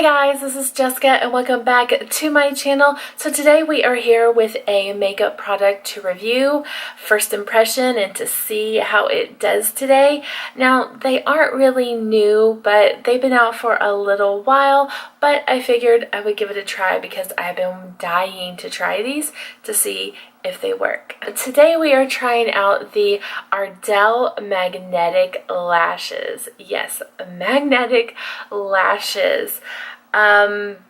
Hey guys, this is Jessica and welcome back to my channel. So today we are here with a makeup product to review, first impression, and to see how it does today. Now they aren't really new, but they've been out for a little while, but I figured I would give it a try because I've been dying to try these to see if they work. Today we are trying out the Ardell magnetic lashes. Yes, magnetic lashes.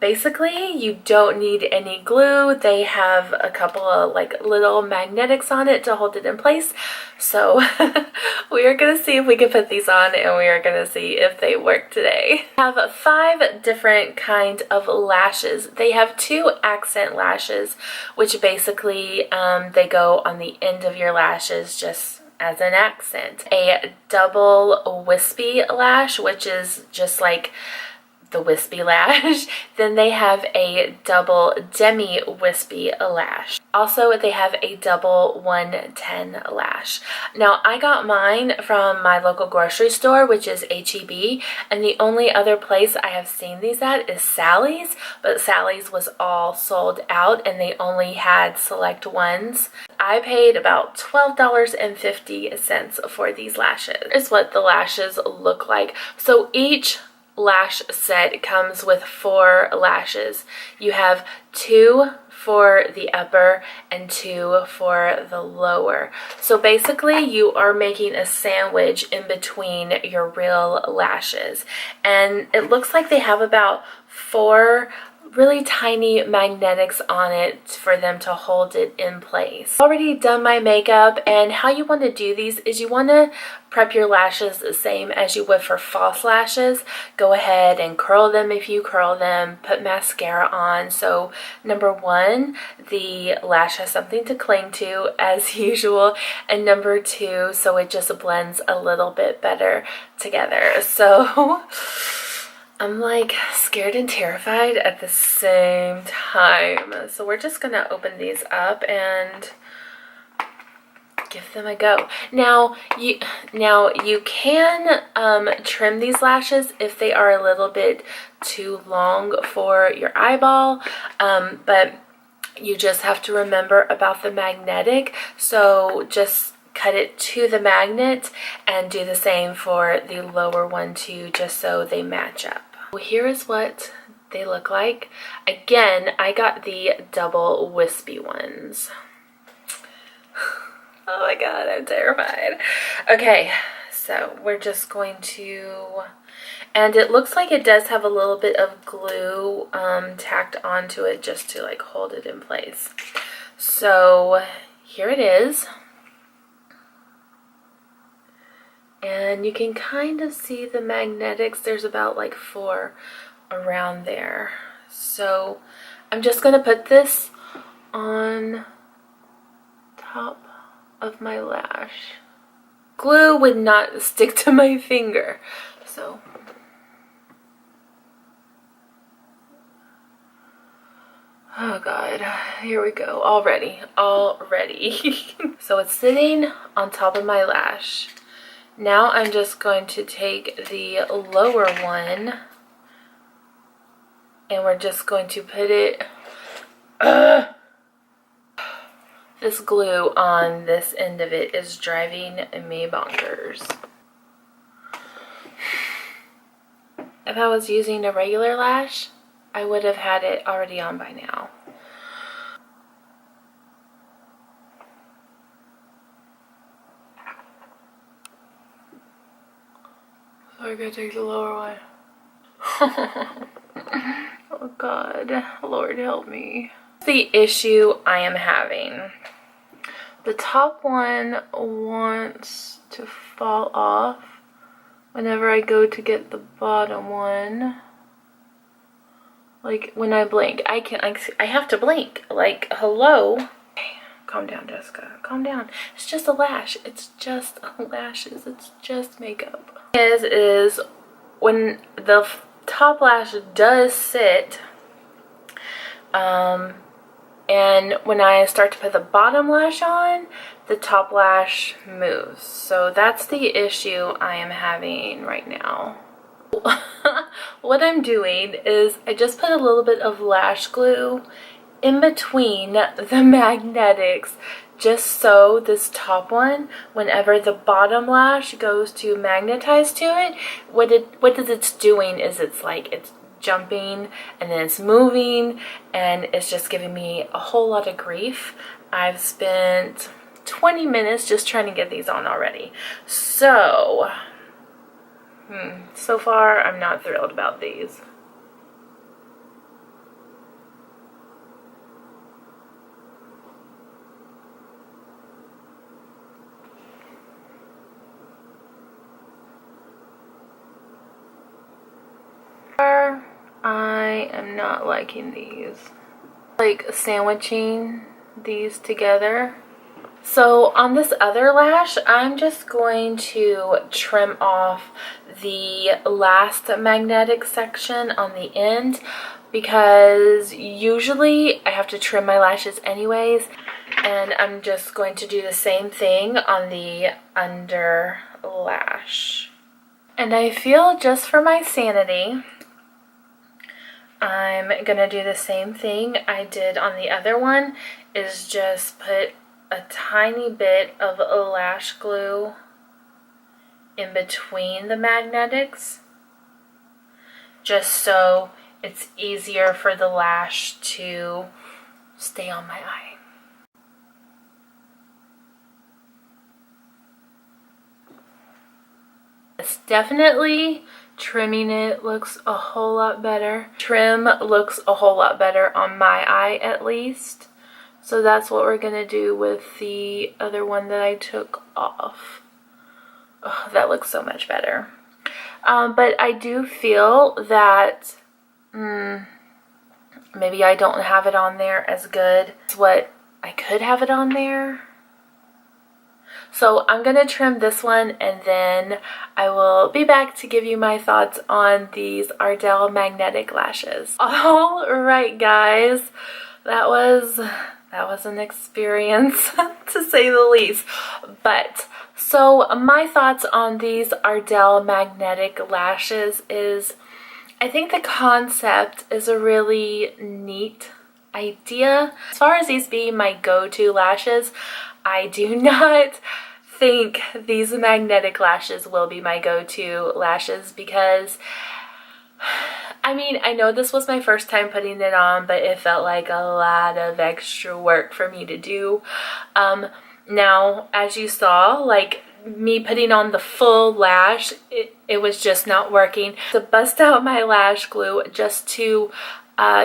Basically you don't need any glue. They have a couple of like little magnetics on it to hold it in place. So we are gonna see if we can put these on and we are gonna see if they work today. I have 5 different kind of lashes. They have 2 accent lashes, which basically they go on the end of your lashes just as an accent. A double wispy lash, which is just like the wispy lash. Then they have a double demi wispy lash. Also, they have a double 110 lash. Now, I got mine from my local grocery store, which is H-E-B, and the only other place I have seen these at is Sally's, but Sally's was all sold out and they only had select ones. I paid about $12.50 for these lashes. Here's what the lashes look like. So each lash set comes with 4 lashes. You have 2 for the upper and 2 for the lower. So basically you are making a sandwich in between your real lashes. And it looks like they have about 4 really tiny magnetics on it for them to hold it in place. I've already done my makeup, and how you want to do these is you want to prep your lashes the same as you would for false lashes. Go ahead and curl them if you curl them, put mascara on. So number 1, the lash has something to cling to as usual, and number 2, so it just blends a little bit better together. So I'm like scared and terrified at the same time. So we're just gonna open these up and give them a go. Now you can trim these lashes if they are a little bit too long for your eyeball, but you just have to remember about the magnetic. So just cut it to the magnet and do the same for the lower one too, just so they match up. Well, here is what they look like. Again, I got the double wispy ones. Oh my god, I'm terrified. Okay, so we're just going to, and it looks like it does have a little bit of glue tacked onto it just to like hold it in place. So here it is. And you can kind of see the magnetics. There's about like 4 around there. So I'm just going to put this on top of my lash. Glue would not stick to my finger. So oh god, here we go. Already. So it's sitting on top of my lash. Now I'm just going to take the lower one and we're just going to put it, this glue on this end of it is driving me bonkers. If I was using a regular lash, I would have had it already on by now. So I'm gonna take the lower one. Oh god, Lord help me. The issue I am having. The top one wants to fall off whenever I go to get the bottom one. Like when I blink, I have to blink. Like, hello. Calm down, Jessica. Calm down. It's just a lash. It's just lashes. It's just makeup. Is when the top lash does sit, and when I start to put the bottom lash on, the top lash moves. So that's the issue I am having right now. What I'm doing is I just put a little bit of lash glue in between the magnetics, just so this top one, whenever the bottom lash goes to magnetize to it, what it's doing is it's jumping and then it's moving, and it's just giving me a whole lot of grief. I've spent 20 minutes just trying to get these on already. So so far I'm not thrilled about these. I am not liking these. Like sandwiching these together. So on this other lash, I'm just going to trim off the last magnetic section on the end, because usually I have to trim my lashes anyways, and I'm just going to do the same thing on the under lash. And I feel, just for my sanity, I'm gonna do the same thing I did on the other one, is just put a tiny bit of lash glue in between the magnetics, just so it's easier for the lash to stay on my eye. It's definitely, trimming it looks a whole lot better. Trim looks a whole lot better on my eye, at least. So that's what we're gonna do with the other one that I took off. Oh, that looks so much better. But I do feel that maybe I don't have it on there as good as what I could have it on there. So I'm gonna trim this one, and then I will be back to give you my thoughts on these Ardell magnetic lashes. All right, guys, that was an experience to say the least. But so my thoughts on these Ardell magnetic lashes is, I think the concept is a really neat idea. As far as these being my go-to lashes, I do not think these magnetic lashes will be my go-to lashes, because I mean, I know this was my first time putting it on, but it felt like a lot of extra work for me to do. Now, as you saw, like me putting on the full lash, it was just not working. To bust out my lash glue just to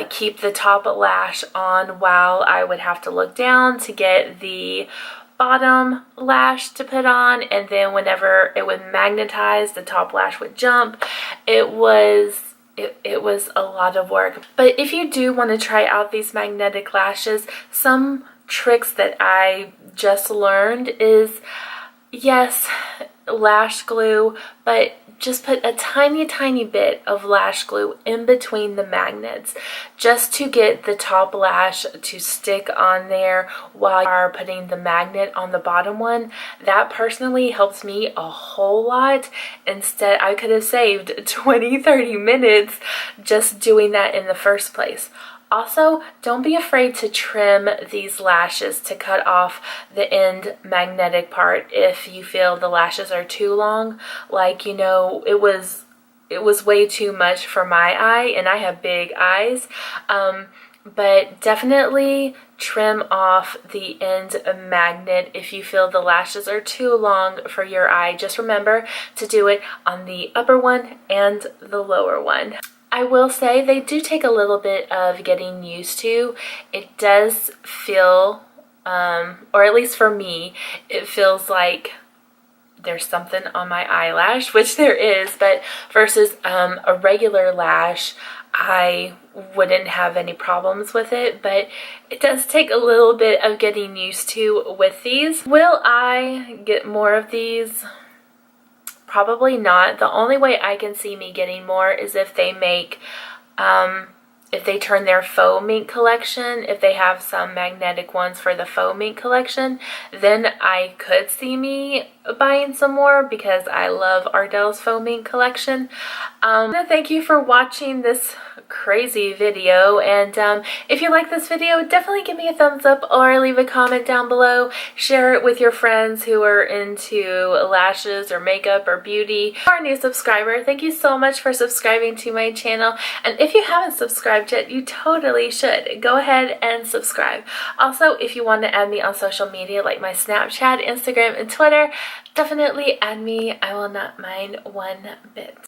keep the top lash on, while I would have to look down to get the bottom lash to put on, and then whenever it would magnetize, the top lash would jump. It was a lot of work. But if you do want to try out these magnetic lashes, some tricks that I just learned is, yes, lash glue, but just put a tiny bit of lash glue in between the magnets, just to get the top lash to stick on there while you are putting the magnet on the bottom one. That personally helps me a whole lot. Instead, I could have saved 20-30 minutes just doing that in the first place. Also, don't be afraid to trim these lashes to cut off the end magnetic part if you feel the lashes are too long. Like, you know, it was way too much for my eye, and I have big eyes. But definitely trim off the end magnet if you feel the lashes are too long for your eye. Just remember to do it on the upper one and the lower one. I will say they do take a little bit of getting used to. It does feel, or at least for me, it feels like there's something on my eyelash, which there is, but versus a regular lash, I wouldn't have any problems with it, but it does take a little bit of getting used to with these. Will I get more of these? Probably not. The only way I can see me getting more is if they make if they turn their faux mink collection, if they have some magnetic ones for the faux mink collection, then I could see me buying some more because I love Ardell's faux mink collection. Thank you for watching this crazy video, and if you like this video, definitely give me a thumbs up or leave a comment down below. Share it with your friends who are into lashes or makeup or beauty. If you are a new subscriber, thank you so much for subscribing to my channel, and if you haven't subscribed yet, you totally should. Go ahead and subscribe. Also, if you want to add me on social media like my Snapchat, Instagram, and Twitter, definitely add me. I will not mind one bit.